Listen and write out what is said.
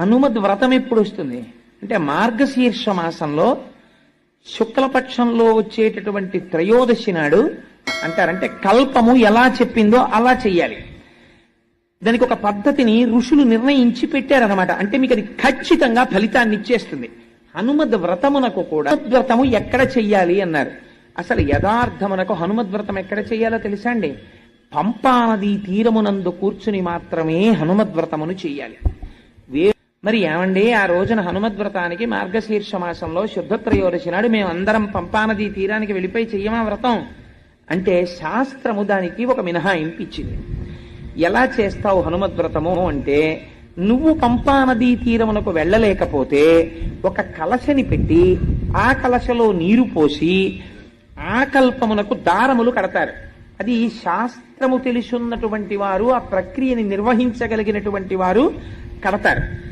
హనుమద్ వ్రతం ఎప్పుడు వస్తుంది అంటే మార్గశీర్ష మాసంలో శుక్లపక్షంలో వచ్చేటటువంటి త్రయోదశి నాడు అంటారంటే కల్పము ఎలా చెప్పిందో అలా చెయ్యాలి. దానికి ఒక పద్ధతిని ఋషులు నిర్ణయించి పెట్టారనమాట. అంటే మీకు అది ఖచ్చితంగా ఫలితాన్ని ఇచ్చేస్తుంది. హనుమద్ వ్రతమునకు కూడా వ్రతము ఎక్కడ చెయ్యాలి అన్నారు. అసలు యథార్థమునకు హనుమద్ వ్రతం ఎక్కడ చెయ్యాలో తెలుసా అండి? పంపా నదీ తీరమునందు కూర్చుని మాత్రమే హనుమద్ వ్రతమును చెయ్యాలి. మరి ఏమండి ఆ రోజున హనుమద్ వ్రతానికి మార్గశీర్ష మాసంలో శుద్ధ త్రయోదశి నాడు మేమందరం పంపానదీ తీరానికి వెళ్ళిపోయి చెయ్యమా వ్రతం అంటే శాస్త్రము దానికి ఒక మినహాయింపు ఇచ్చింది. ఎలా చేస్తావు హనుమద్ వ్రతము అంటే, నువ్వు పంపానదీ తీరమునకు వెళ్ళలేకపోతే ఒక కలశని పెట్టి ఆ కలశలో నీరు పోసి ఆ కల్పమునకు దారములు కడతారు. అది శాస్త్రము తెలుసున్నటువంటి వారు, ఆ ప్రక్రియని నిర్వహించగలిగినటువంటి వారు కడతారు.